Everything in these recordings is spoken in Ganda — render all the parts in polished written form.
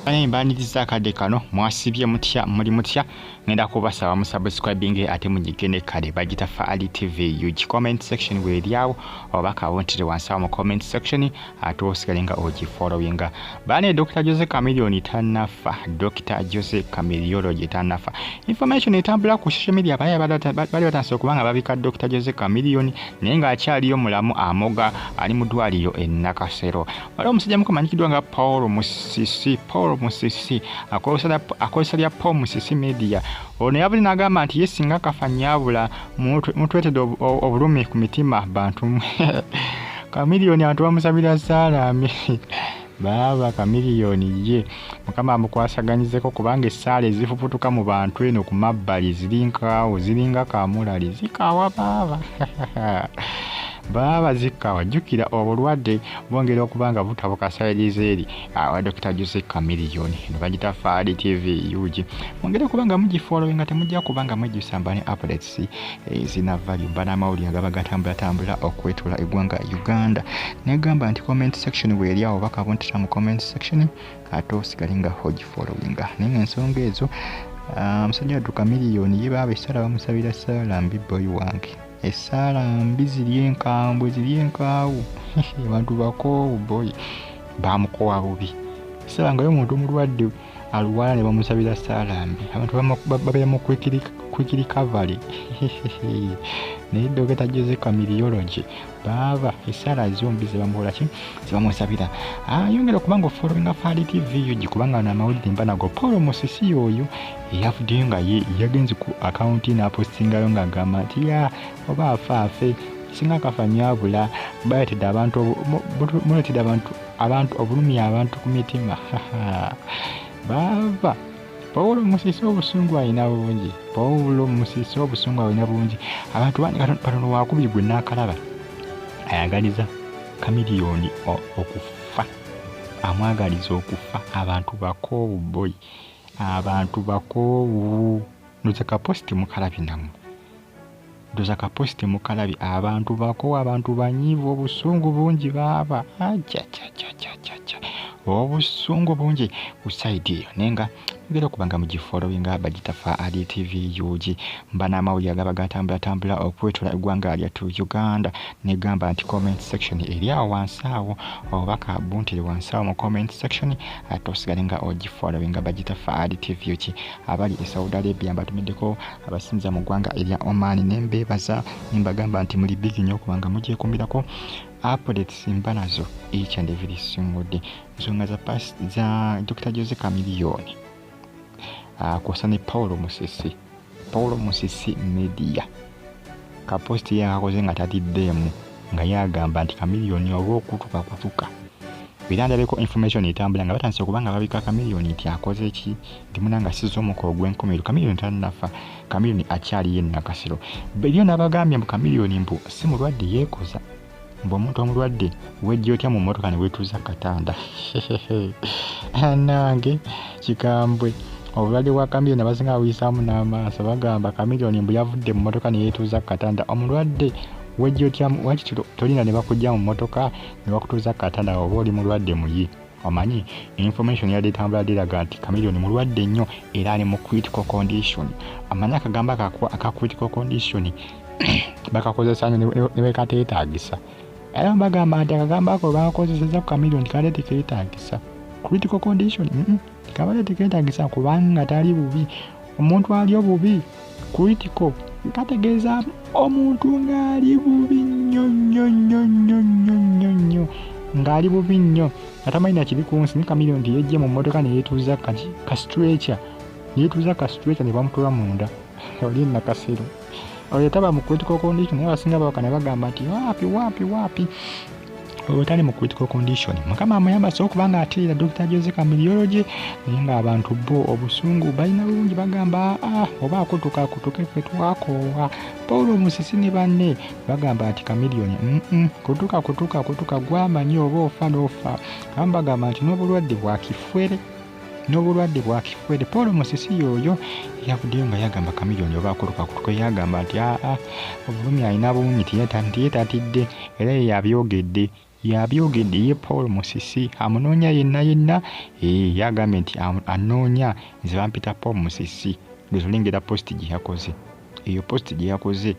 Mbaniriza akadde kano mwasibye mutya muli mutya ngenda kubasaba mu subscribing ate mugigende kale bagita Faali TV UG comment section w'eryawo oba kawontire wansi mu comment section ate osigalenga ogifollowinga bane Dr. Jose Chameleon Tanafa Dr. Jose Chameleon Tanafa information etambula ku social media bali batanse okubanga babika Dr. Jose Chameleon naye nga akyaliyo mulamu amoga ali mu ddwaliro e Nakasero waliwo omusajja mukamanyikiddwa nga Paul Musisi akozesa lya Paul Musisi media ono yabuli nagamba nti yesinga kafanyabula mutwetede obulumi ku mitima bantu Chameleon abantu bamusabira salami baba Chameleon ye mukama amukwasaganyizeeko kubanga essaala ezifuputuka mu bantu eno ku mabbali ziringa kamulali zikawa baba zikawa jukira obulwadde bwongera okubanga butabuka sayirizeeri awa Dr. Jose Chameleon ne bagita Faali TV UG mwongera kubanga mugifollowinga temujja kubanga mujisamba ne updates zina value bana mawuli agaba gatambula okwetula eggwanga Uganda negamba nti comment section w'eri awo bakabontera mu comment section ate osigalinga ogifollowinga naye ensonga ezo musajja Dr. Chameleon ye baba essala bamusabira salambi boy wange essala mbi ziri enkaawu abantu bakoowu boy bamukowa bubi essala nga y'omuntu omulwadde alwala ne bamusabira salambi abantu babeera mu kwikirika vale naye Dr. Jose Chameleon baba essala zombi zebamukolaki zebamusabira yongera okubanga ofollowinga Faali TV UG kubanga namawulire mbanago Paul Musisi oyo eyavuddeyo nga ye yagenze ku akaunti n'apostingayo ng'agamba nti oba afaafe singa kafanyabula baletedde abantu obulumi abantu ku mitima baba Paul Musisi obusungu alina bungi abantu batono wakubiri gwe n'akalaba ayagaliza Chameleon okufa amwagaliza okufa abantu bakoowu boy abantu bakoowu ndoza kaposti mukalabi abantu bakoowu abantu banyiivu obusungu bungi baba obusungu bungi kusaidi eyo nenga ngera okubanga mugifollowinga bagita Faali TV UG mbana amawulire agaba gatambula okwetula eggwanga lyattu Uganda negamba nti comment section eri awo wansi awo oba kabuntire wansi awo mu comment section ate osigalenga ogifollowinga bagita Faali TV UG abali e Saudi Arabia mbatumiddeko abasinza mu ggwanga erya Oman nembeebaza nimbagamba nti muli big nnyo okubanga mugyekumbirako updates mbanazo each and every single day nsonga za Dr. Jose Chameleon kwosane Paul Musisi media kaposti yakoze nga tatiddemu nga yagamba nti Chameleon oba okutuka birandabeko information etambula nga batandise okubanga babika Chameleon nti akoze ki ndimunanga sizo omukolo gw'enkomerero Chameleon tanafa Chameleon akyali ye Nakasero beriyo n'abagambye mu Chameleon mbu si mulwadde yeekoza mbu omuntu omulwadde wejja otya mu mmotoka ne weetuuza katanda nange kikambwe obulwadde bwa Chameleon abasinga buyisaamu n'amaaso bagamba Chameleon mbu yavudde mu mmotoka ne yeetuuza katanda omulwadde wejja otya wakitiro tolina ne bakujja mu mmotoka ne bakutuuza katanda oba oli mulwadde muyi omanyi information yadde etambula diraga nti Chameleon mulwadde nnyo era ali mu critical condition amanyi akagamba aka critical condition bakakozesa nnyo ne bekateetaagisa era bagamba nti akagamba ako bakakozeseza ku Chameleon kale tekeetaagisa critical condition kabale tekeetaagisa kubanga tali bubi omuntu ali obubi critical kategeeza omuntu ng'ali bubi nnyo ng'ali bubi nnyo atamalina kiri ku nsi ne Chameleon nti yejje mu mmotoka ne yeetuuza ka stretcher ne bamutuula munda oli Nakasero oyo taba mu critical condition naye abasinga bawaka ne bagamba nti waapi otali mu critical condition mukama amuyamba so okubanga ateera Dr. Jose Chameleon naye nga abantu bo obusungu balina bulungi bagamba oba akutuka ffe twakoowa Paul Musisi ne banne bagamba nti Chameleon kutuka gwamanyi oba ofa n'ofa aba bagamba nti n'obulwadde bwa kifwere Paul Musisi yoyo yavuddeyo nga yagamba Chameleon oba akutuka yagamba nti obulumi alina bungi tiyetatidde era ye yabyogedde yabyogedde ye Paul Musisi amunoonya yenna yagambye nti anoonya nze bampita Paul Musisi lwezolengera post gye yakoze eyo post gye yakoze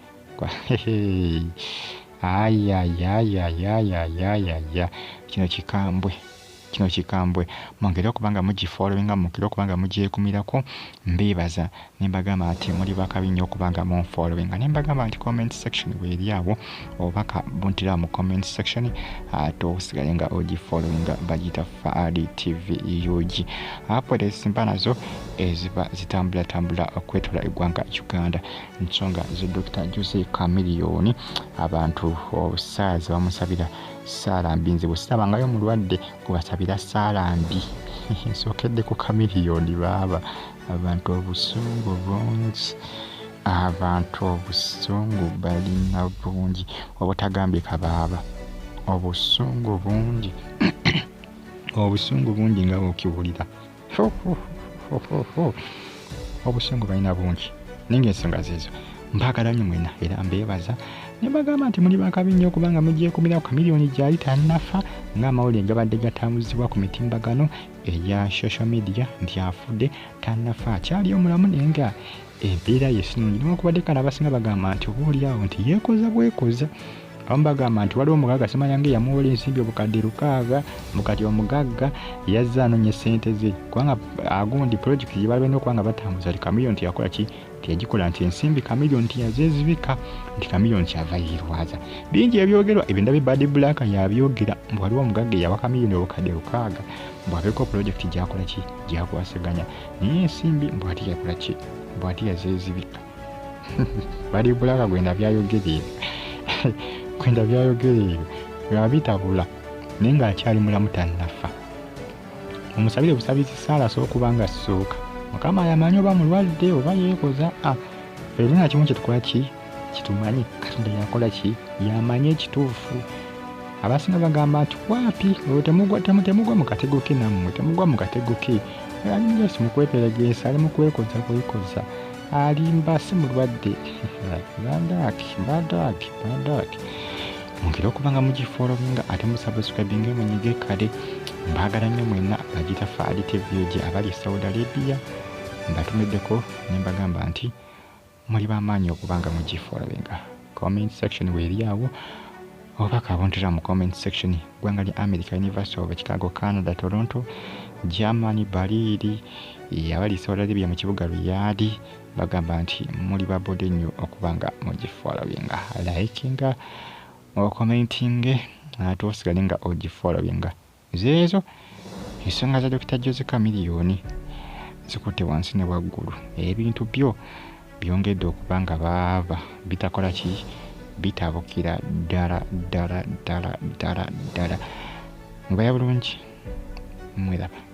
kino kikambwe mwongere okubanga mugifollowinga mukire okubanga mugyekumirako mbeebaza nembagamba nti muli bakabi nnyo okubanga munfollowinga nembagamba nti comment section weeri awo obaka buntira mu comment section ate osigale nga ogifollowinga bagiyita Faadi TV UG apo esimba nazo eziba zitambula okwetola eggwanga Uganda nsonga ze Dr. Jose Chameleon abantu obusaazi bamusabira Salambi nze bw'ositabangayo mulwadde kubasabira Salambi nsookedde ku Chameleon baaba abantu obusungu balina bungi obutagambika baaba obusungu bungi nga bw'okiwulira obusungu balina bungi ninga ensonga zeezo mbagala nnyo mwena era mbeebaza nembagamba nti muli bakabi nnyo okubanga mugyekumirako Chameleon gyali tannafa ng'amawulire gabadde gatambuzibwa ku mitimbagano eya social media nti afudde tannafa akyali omulamu naye nga embeera ye sinungi newankubadde kana abasinga bagamba nti obaoliawo nti yeekoza bwekoza abamu bagamba nti waliwo omugagga simanyange yamuwola ensimbi obukadde 6 mukati omugagga yazze anoonya ssente ze kubanga agundi project gye balina okubanga batambuza ti Chameleon nti yakola ki tiyagikola nti ensimbi Chameleon nti yazezibika nti Chameleon kyava yirwaza bingi ebyogerwa ebyo ndabye Bad Black yabyogera mbu waliwo omugagga yawa Chameleon obukadde 6 mbu abeeko project gyakola ki gyakwasaganya naye ensimbi mbu ati yakola ki mbu ati yazezibika Bad Black gwenda byayogerera yabitabula naye ng'akyali mulamu tannafa omusabire busabizi Saala as'okubanga asooka Mukama yamanyi oba mulwadde oba yeekoza erina kimu kyetukola ki kitumanyi Katonda yakola ki yamanyi ekituufu abasinga bagamba nti waapi temugwa mu katego ke nammwe temugwa mu katego ke ali just mukweperegeesa ali mukwekoza kwekoza alimba si mulwadde badaki mwongere okubanga mugifollowinga ate musubscribinge munyige kale mbagala nnyo mwenna bagita Faadi TV UG abali Saudi Arabia mbatumiddeko nembagamba nti muli bamaanyi okubanga mugifollowinga comment section weeri awo oba kabuntira mu comment section ggwanga lya America, University of Chicago, Canada, Toronto, Germany, Berlin abali Saudi Arabia mu kibuga Riyadh bagamba nti muli babode nnyo okubanga mugifollowinga likinga commenting ate osigale nga ogifollowinga zeezo ensonga za Dr. Jose Chameleon zikutte wansi ne waggulu ebintu byo byongedde okubanga baaba bitakola ki bitabukira ddala mubaya bulungi mwiraba